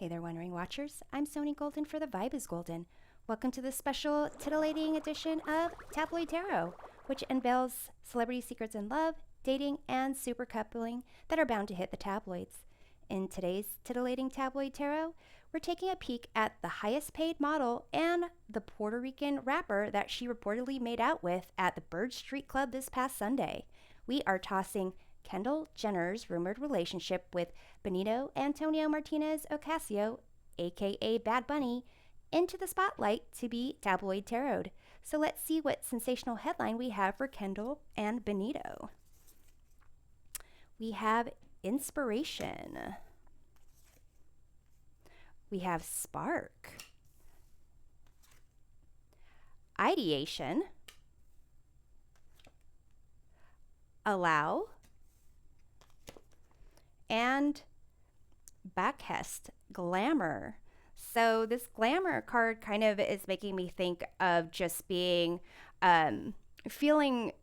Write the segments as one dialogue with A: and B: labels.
A: Hey there, Wondering Watchers. I'm Sony Golden for The Vibe is Golden. Welcome to this special titillating edition of Tabloid Tarot, which unveils celebrity secrets in love, dating, and super coupling that are bound to hit the tabloids. In today's titillating tabloid tarot, we're taking a peek at the highest paid model and the Puerto Rican rapper that she reportedly made out with at the Bird Street Club this past Sunday. We are tossing Kendall Jenner's rumored relationship with Benito Antonio Martinez Ocasio, aka Bad Bunny, into the spotlight to be tabloid tarot. So let's see what sensational headline we have for Kendall and Benito. We have inspiration. We have spark. Ideation. Allow. And Bacchus, glamour. So this glamour card kind of is making me think of just being, feeling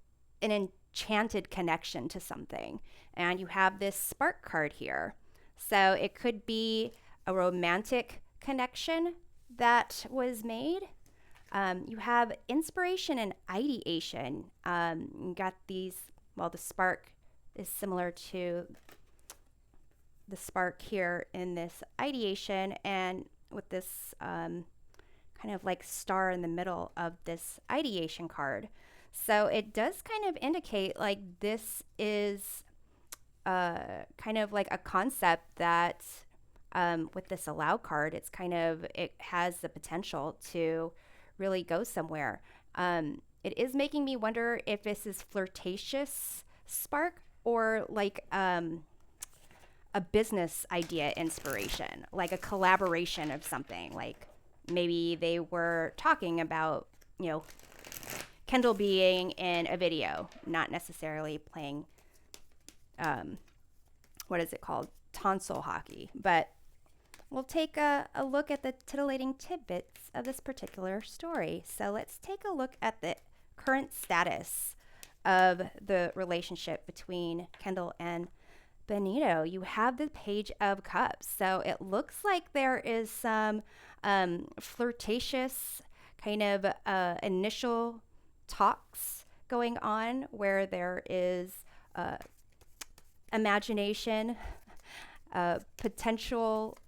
A: an enchanted connection to something. And you have this spark card here. So it could be a romantic connection that was made. You have inspiration and ideation. You got these, well, the spark is similar to the spark here in this ideation, and with this kind of like star in the middle of this ideation card. So it does kind of indicate like this is kind of like a concept that with this allow card, it's kind of, it has the potential to really go somewhere. It is making me wonder if this is flirtatious spark or like a business idea inspiration, like a collaboration of something. Like maybe they were talking about, you know, Kendall being in a video, not necessarily playing, what is it called? Tonsil hockey. But we'll take a look at the titillating tidbits of this particular story. So let's take a look at the current status of the relationship between Kendall and Benito. You have the Page of Cups. So it looks like there is some flirtatious kind of initial talks going on where there is imagination, potential,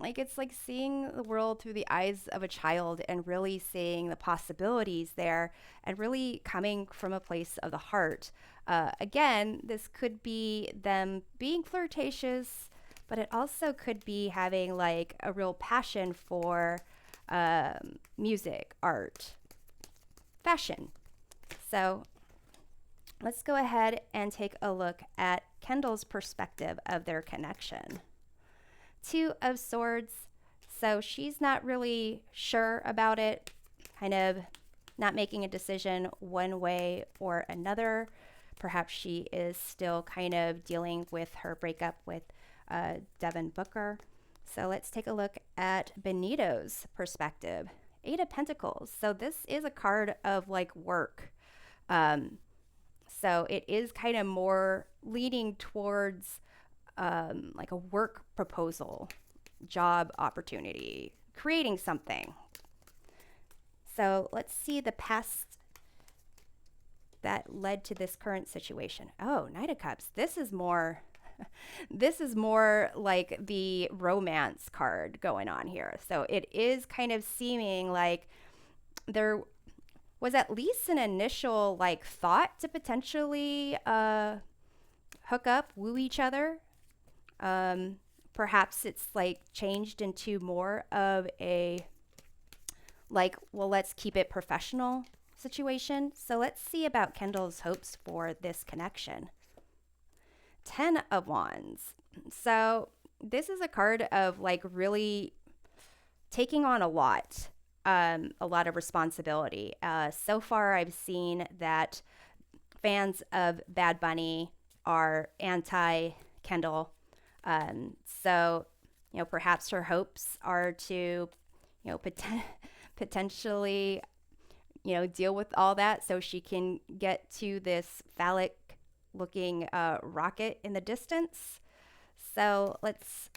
A: like it's like seeing the world through the eyes of a child and really seeing the possibilities there and really coming from a place of the heart. Again, this could be them being flirtatious, but it also could be having like a real passion for music, art, fashion. So let's go ahead and take a look at Kendall's perspective of their connection. Two of Swords. So she's not really sure about it, kind of not making a decision one way or another. Perhaps she is still kind of dealing with her breakup with Devin Booker. So let's take a look at Benito's perspective. Eight of Pentacles. So this is a card of like work. So it is kind of more leaning towards like a work proposal, job opportunity, creating something. So let's see the past that led to this current situation. Oh, Knight of Cups. This is more like the romance card going on here. So it is kind of seeming like there was at least an initial like thought to potentially hook up, woo each other. Perhaps it's like changed into more of a like, well, let's keep it professional situation. So let's see about Kendall's hopes for this connection. 10 of Wands. So this is a card of like really taking on a lot of responsibility. So far, I've seen that fans of Bad Bunny are anti-Kendall. So, you know, perhaps her hopes are to, you know, potentially, you know, deal with all that so she can get to this phallic looking rocket in the distance. So let's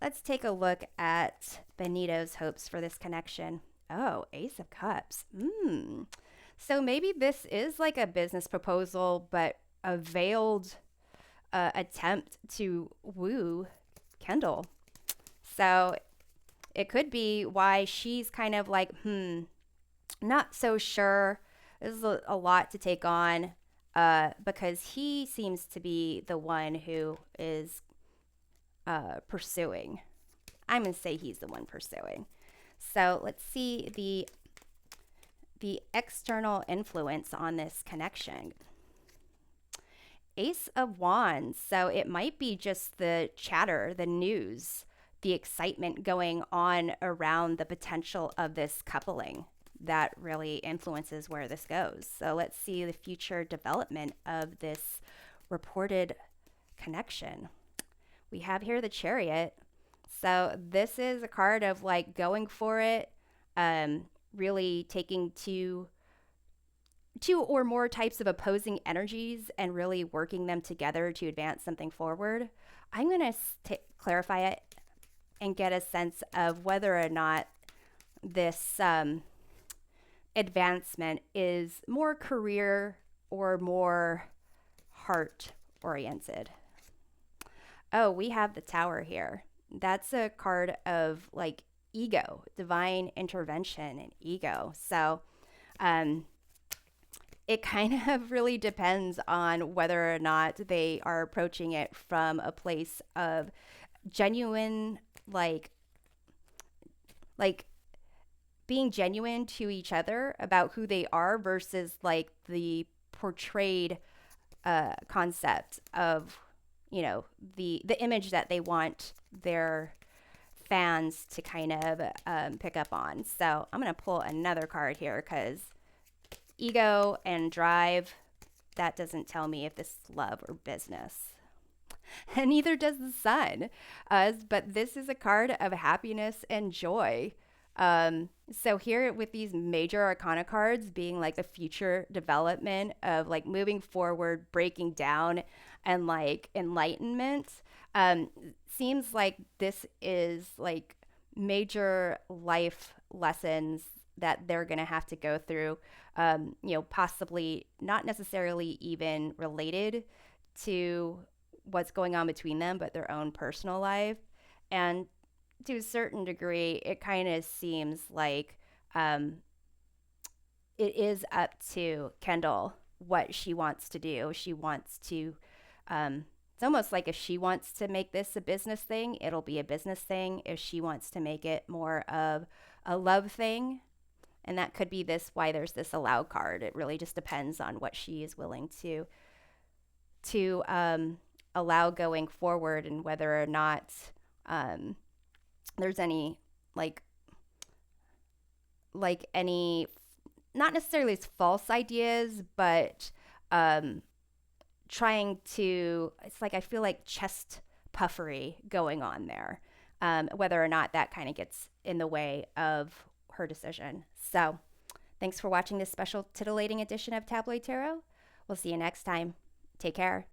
A: let's take a look at Benito's hopes for this connection. Oh, Ace of Cups. So maybe this is like a business proposal, but a veiled attempt to woo Kendall. So it could be why she's kind of like, not so sure. This is a lot to take on because he seems to be the one who is pursuing. I'm going to say he's the one pursuing. So let's see the external influence on this connection. Ace of Wands. So it might be just the chatter, the news, the excitement going on around the potential of this coupling that really influences where this goes. So let's see the future development of this reported connection. We have here the Chariot. So this is a card of like going for it, really taking two or more types of opposing energies and really working them together to advance something forward. I'm going to clarify it and get a sense of whether or not this advancement is more career or more heart oriented. Oh, we have the Tower here. That's a card of like ego, divine intervention and ego. So it kind of really depends on whether or not they are approaching it from a place of genuine, like being genuine to each other about who they are versus like the portrayed concept of, you know, the image that they want their fans to kind of pick up on. So I'm going to pull another card here because ego and drive, that doesn't tell me if this is love or business. And neither does the Sun. But this is a card of happiness and joy. So here with these major arcana cards being like the future development of like moving forward, breaking down, and like enlightenment, seems like this is like major life lessons that they're going to have to go through, possibly not necessarily even related to what's going on between them, but their own personal life. And to a certain degree, it kind of seems like it is up to Kendall what she wants to do. She wants to, it's almost like if she wants to make this a business thing, it'll be a business thing. If she wants to make it more of a love thing, and that could be why there's this allow card. It really just depends on what she is willing to allow going forward and whether or not there's any any, not necessarily false ideas, but trying to, it's like I feel like chest puffery going on there, whether or not that kind of gets in the way of her decision. So thanks for watching this special titillating edition of Tabloid Tarot. We'll see you next time. Take care.